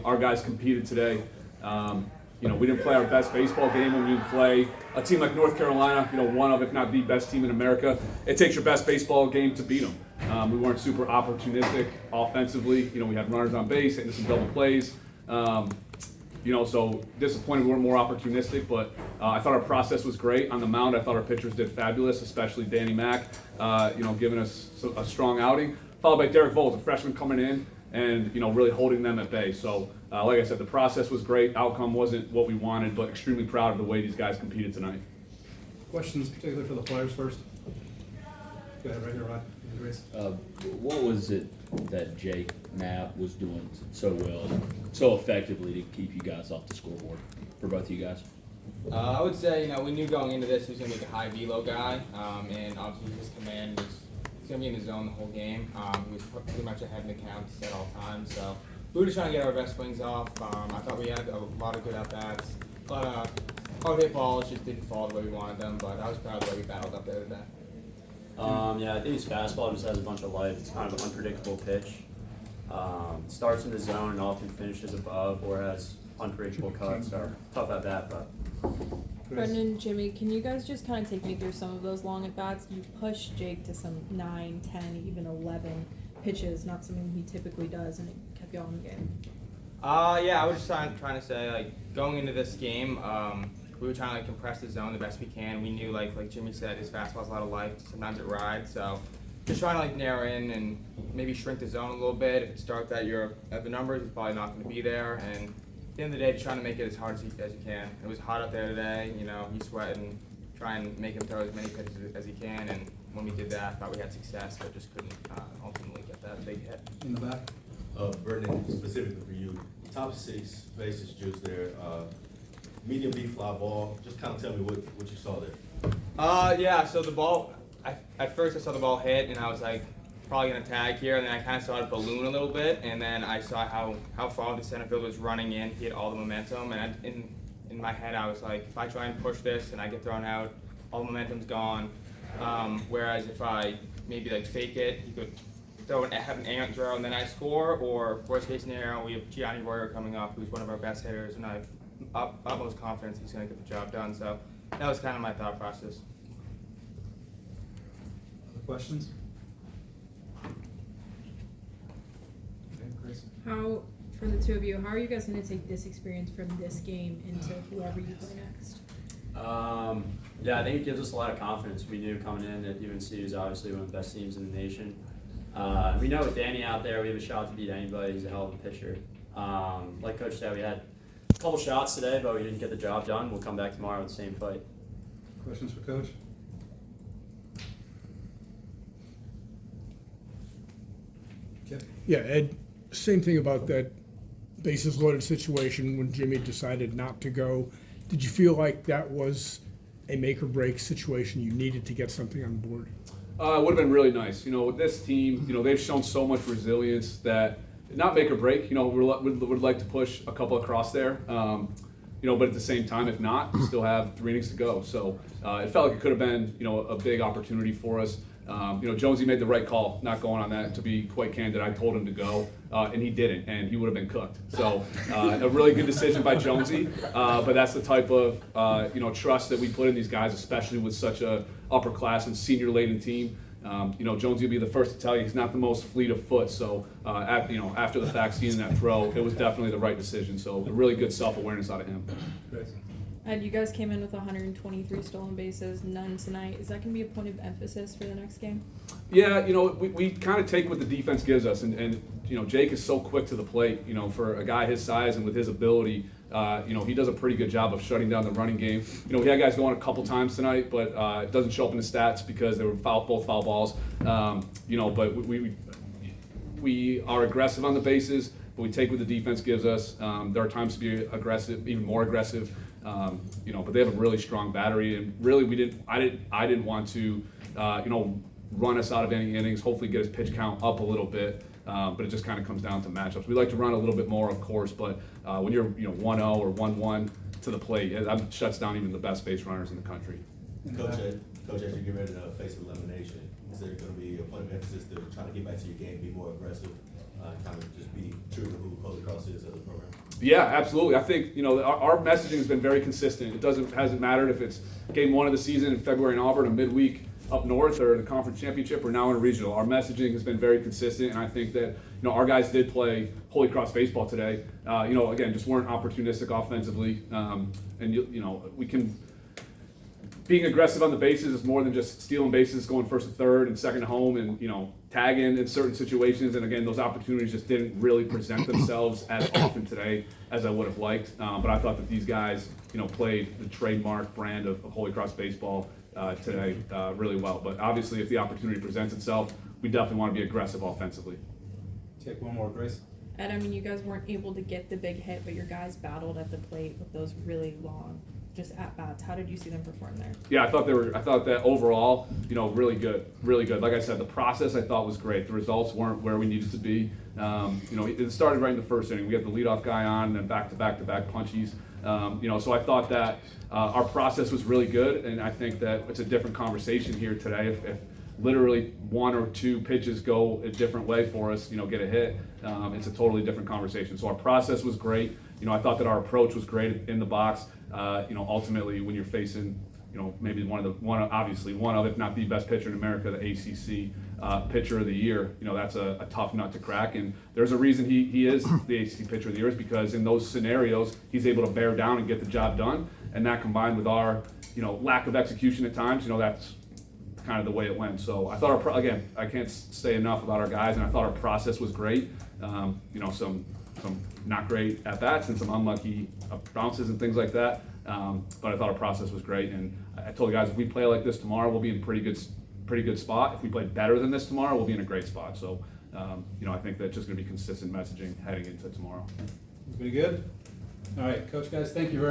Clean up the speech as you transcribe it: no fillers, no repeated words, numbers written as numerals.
Our guys competed today. We didn't play our best baseball game when we play a team like North Carolina, one of, if not the best team in America. It takes your best baseball game to beat them. We weren't super opportunistic offensively. We had runners on base, hitting some double plays. So disappointed we weren't more opportunistic, but I thought our process was great. On the mound, I thought our pitchers did fabulous, especially Danny Mack, giving us a strong outing, followed by Derek Voles, a freshman coming in, and really holding them at bay. So like I said, the process was great. Outcome wasn't what we wanted, but extremely proud of the way these guys competed tonight. Questions particularly for the players first? Go ahead, right here, Rod. What was it that Jake Knapp was doing so well, so effectively to keep you guys off the scoreboard for both of you guys? I would say, we knew going into this he was going to be a high velo guy, and obviously his command was going to be in the zone the whole game. He was pretty much ahead in the counts at all times, so we were just trying to get our best swings off. I thought we had a lot of good at-bats, but hard hit balls just didn't fall the way we wanted them, but I was proud of the way we battled up there today. I think his fastball just has a bunch of life. It's kind of an unpredictable pitch. Starts in the zone and often finishes above, or has unpredictable cuts or tough at bat. But Brendan, Jimmy, can you guys just kind of take me through some of those long at bats? You pushed Jake to some 9, 10, even 11 pitches, not something he typically does, and it kept you all in the game. I was just trying to say, going into this game, we were trying to compress the zone the best we can. We knew, like Jimmy said, his fastball's a lot of life. Sometimes it rides, so just trying to narrow in and maybe shrink the zone a little bit. If it starts at the numbers, it's probably not going to be there. And at the end of the day, just trying to make it as hard as you can. It was hot out there today. He's sweating. Try and make him throw as many pitches as he can. And when we did that, I thought we had success, but just couldn't ultimately get that big hit. In the back. Brendan, specifically for you, top 6 bases juice there. Medium deep fly ball. Just kind of tell me what you saw there. So the ball, at first I saw the ball hit, and I was like, probably going to tag here, and then I kind of saw it balloon a little bit, and then I saw how far the center field was running in. He had all the momentum, and in my head I was like, if I try and push this and I get thrown out, all the momentum's gone. Whereas if I maybe fake it, he could have an errant throw and then I score, or worst case scenario, we have Gianni Royer coming up, who's one of our best hitters, and I have utmost confidence he's going to get the job done. So that was kind of my thought process. Other questions? Okay, Chris. How, for the two of you, how are you guys going to take this experience from this game into whoever you play next? I think it gives us a lot of confidence. We knew coming in that UNC was obviously one of the best teams in the nation. We know with Danny out there, we have a shot to beat anybody. He's a hell of a pitcher. Like Coach said, we had a couple shots today, but we didn't get the job done. We'll come back tomorrow with the same fight. Questions for Coach? Kip? Yeah, Ed, same thing about that bases loaded situation when Jimmy decided not to go. Did you feel like that was a make or break situation? You needed to get something on board? It would have been really nice. With this team, they've shown so much resilience that not make or break. Would like to push a couple across there. But at the same time, if not, we still have 3 innings to go. So it felt like it could have been, a big opportunity for us. Jonesy made the right call not going on that. To be quite candid, I told him to go, and he didn't, and he would have been cooked. So a really good decision by Jonesy, but that's the type of trust that we put in these guys, especially with such a upper class and senior laden team. Jonesy will be the first to tell you he's not the most fleet of foot. So after the fact, seeing that throw, it was definitely the right decision. So a really good self-awareness out of him. Chris. And you guys came in with 123 stolen bases, none tonight. Is that going to be a point of emphasis for the next game? Yeah, we kind of take what the defense gives us, and Jake is so quick to the plate. For a guy his size and with his ability, he does a pretty good job of shutting down the running game. We had guys going a couple times tonight, but it doesn't show up in the stats because they were both foul balls. But we are aggressive on the bases, but we take what the defense gives us. There are times to be aggressive, even more aggressive. But they have a really strong battery, and really I didn't want to, run us out of any innings. Hopefully, get his pitch count up a little bit. But it just kind of comes down to matchups. We like to run a little bit more, of course, but when you're 1-0 or 1-1 to the plate, that shuts down even the best base runners in the country. Coach, as you get ready to face elimination, is there going to be a point of emphasis to try to get back to your game, be more aggressive, kind of just be true to who Holy Cross is as a program? Yeah, absolutely. I think our messaging has been very consistent. It hasn't mattered if it's game 1 of the season in February in Auburn, a midweek up north, or the conference championship, or now in a regional. Our messaging has been very consistent, and I think that our guys did play Holy Cross baseball today. Again, just weren't opportunistic offensively, and we can. Being aggressive on the bases is more than just stealing bases, going first to third and second to home, and tagging in certain situations. And again, those opportunities just didn't really present themselves as often today as I would have liked. But I thought that these guys, played the trademark brand of Holy Cross baseball today really well. But obviously, if the opportunity presents itself, we definitely want to be aggressive offensively. Take one more, Grace. And you guys weren't able to get the big hit, but your guys battled at the plate with those really long, just at bats. How did you see them perform there? Yeah, I thought that overall, really good, really good. Like I said, the process I thought was great. The results weren't where we needed to be. It started right in the first inning. We had the leadoff guy on, and then back to back punchies. So I thought that our process was really good, and I think that it's a different conversation here today. If literally 1 or 2 pitches go a different way for us, get a hit, it's a totally different conversation. So our process was great. I thought that our approach was great in the box. Ultimately, when you're facing, maybe one of, if not the best pitcher in America, the ACC pitcher of the year, that's a tough nut to crack. And there's a reason he is the ACC pitcher of the year, is because in those scenarios, he's able to bear down and get the job done. And that combined with our, lack of execution at times, that's kind of the way it went. So I thought, again, I can't say enough about our guys, and I thought our process was great. Some not great at bats and some unlucky bounces and things like that. But I thought our process was great, and I told the guys, if we play like this tomorrow, we'll be in pretty good spot. If we play better than this tomorrow, we'll be in a great spot. So, I think that's just going to be consistent messaging heading into tomorrow. It's been good. All right, Coach, guys, thank you very much.